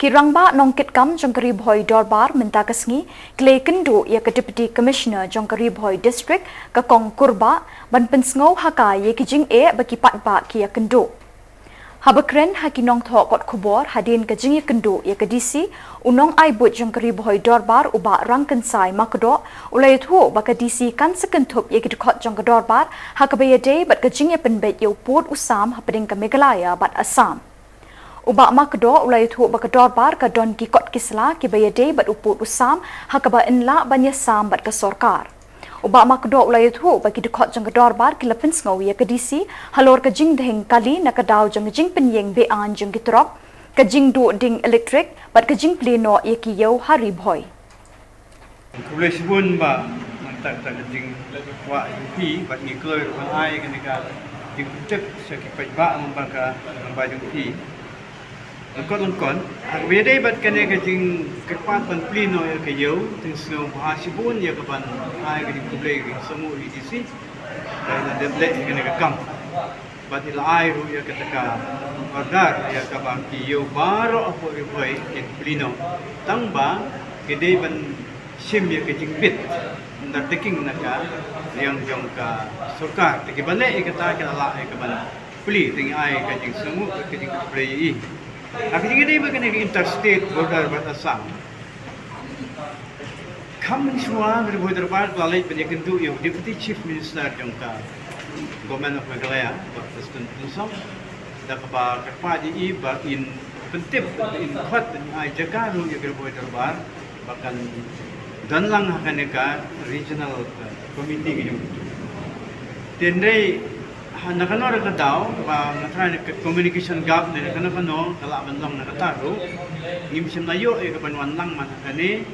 Kirangba nongkit kam jongkari bhoi dorbar minta kasngi klei kendo ya ke deputy commissioner jongkari bhoi district ka kong kurba ban pensngau haka ye kijing e baki patba ki ya kendo habakren hakinong tho kot khubor hadin ka jing ya kendo ya ke dc unong ai but jongkari bhoi dorbar uba rangkan sai makdo ulai thu baka dc kan sekentup ye ki khot jong dorbar hakabaya day bat ka jing ya penbet yo put usam hapading ka Meghalaya bat Assam Uba makdo ulai thu bakador bar ka don ki kot kisla ki bayade bat uput usam hakaba inla banya sam bat ka sorkar. Uba makdo ulai thu baki dekot jang kador bar ki lapin ngau ya ka DC halor ka jing deheng kali nakadaw jang jing penyeng be an jang kitrok ka jing du ding electric bat ka jing pleno ya ki yau hari boy. Kuliah sebun ba tak jing wa UP bat ni keluar kan ai kan dekat jing cek sakit ba membangka membaju UP Lengkot, beda bat kena kajing kepat ban plino ya kayau, tensno bahasibun ya kapan ai kajing kublai semua edisi, dan deblek kena kekam. Bat ila ai ru ya ketaka order ya kapan kayau baru apa ribuai yang plino, tangba kedai ban sim ya kajing bit, undertaking naka yang jongka sorkar, tegi balik ya kata kala ai kapan pli tinggi ai kajing semua kajing kublai Aku juga dia berkena interstate border Assam. Kami semua berborder lalai penjaga itu yang Deputy Chief Minister jangka Government of Meghalaya, President Tumsam, dan kepada iba in pentip in kuat dan ajakan yang berborder bahkan dan lang akan neka regional committee gitu. Tendai nakano ra kadaw ba natry communication gap na nakano kalaban lang nakataro ngimsim layo ay kabanwan lang man kani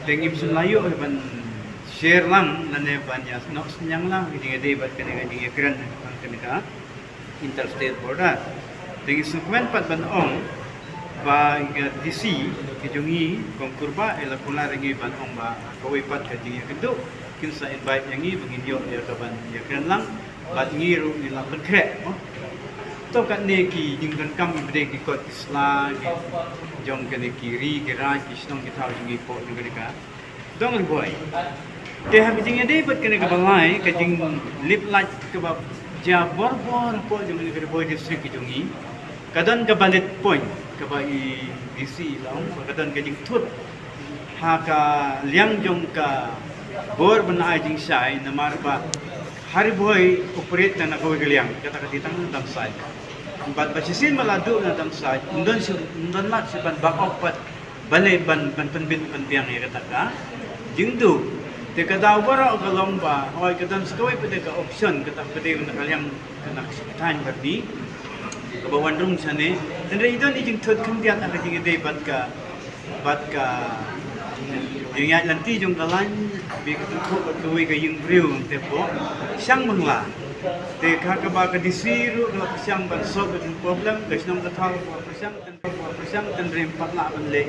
ngimsim layo ay ban share lang na ne banya no senyang lang hindi day bat kani nging ekran kani ka interstate border ding segmen pat ban ong ba DC kijungi kongkurba ela kula ringi ban ong ba kawai pat kajing kedo kinsa invite yangi bangin yo ya kaban ekran lang bat ngiru nila berkrek to kat ne ki jingkan kam bede ki kot isla ki jong kene kiri gerai ki snong ki thau jingi po juga deka dong boy ke ha bijing ade bat kene ka balai ka jing lip light ke ba ja bor po jong ne ke boy district ki jongi kadan ka balit point ka ba i DC laung kadan ka jing thut ha ka liang jong ka bor banai jing sai namar ba hari boy operate na nakawag liang kata katitang ng damsay. But basisin malado na damsay, undon mat si ban back up pat balay ban panbin panbiang ya kata ka. Jingdo te kadaw bara o galong ba hoy kadam sa kaway pwede ka option kata pwede yung nakaliang kanakasitan berdi kabawan rung sane. Dan idon ijing thod kandiat ang kajing ide bat ka yung yan lanti yung kalan bigit ko tuwi kayong brew tepo siyang mangla te kakaba ka disiru na siyang ban solve the problem kasi nang kataw siyang tandrim patla ban le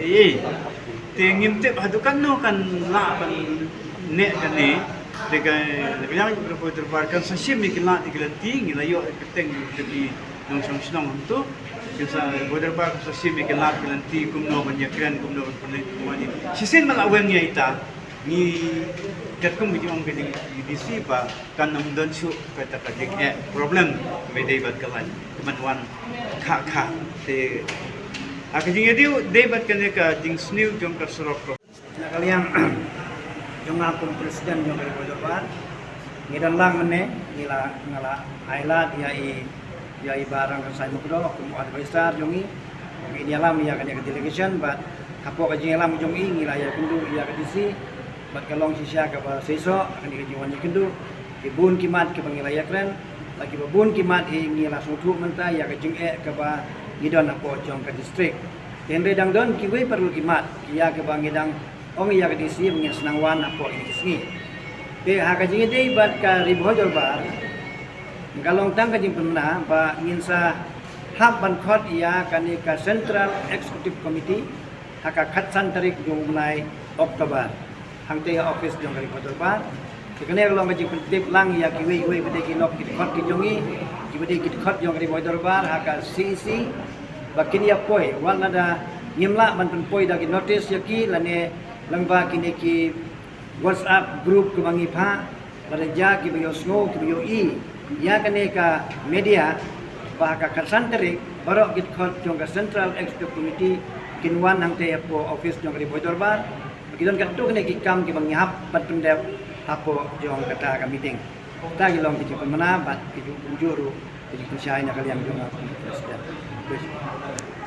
te ngimte hadukan no kan la ban ne kani te ka naglang pro terbarkan sa sim ni kila tigilanti ngilayo keteng di nong song to Kisa border bar sa sim ikalap kilanti kumno manyakran kumno punit kumani. Sisin malaweng niya ita ni kat kum biji ang gading DC pa kan namdon su kata kadik problem may bat kalan kumanwan kha te akajing dio debat kan ka jing sniu jong ka surok nakaliang jong akong presiden jong border bar ngidan lang mene ngala aila dia ibarang kan saya mukdo aku advisor jongi ini alam ya kan delegation but hapo ka jingalam jongi ngilaya kundu ya ka disi bat kalong sisya ka ba seso akan dijuan ya kundu ibun kimat ke pangilaya kren lagi babun kimat ngila sutu menta ya ka jinge ka ba ngidon hapo jong ka district tende dang don kiwe perlu kimat ya ka ba ngidang ong ya ka disi ngin senangwan hapo ini singi te ha ka jinge dei bat ka ribojol bar Galong tang kajing pernah ba nginsa hak ban khot ia kanika Central Executive Committee haka khatsan tarik jong mulai Oktober hangte office jong kali kotorba kene galong kajing pentip lang ia kiwi bede kinok kit khot ki jongi kibede kit khot jong kali kotorba haka CC bakin ya poi wal nada ngimla man pun poi dagi notice yaki lane langba kini ki WhatsApp group ke bangi pha lane ja ki bayo snow ki bayo i ya kane ka media bah ka karsanteri baru git khot jong ka Central Executive Committee kinwan nang te po office jong ri Boydorbar gidon ka tu kane ki kam ki bangi hap pat pendep apo jong kata ka meeting ta gi long ki pemana bat ki juru ki kusyai na kalian jong presiden.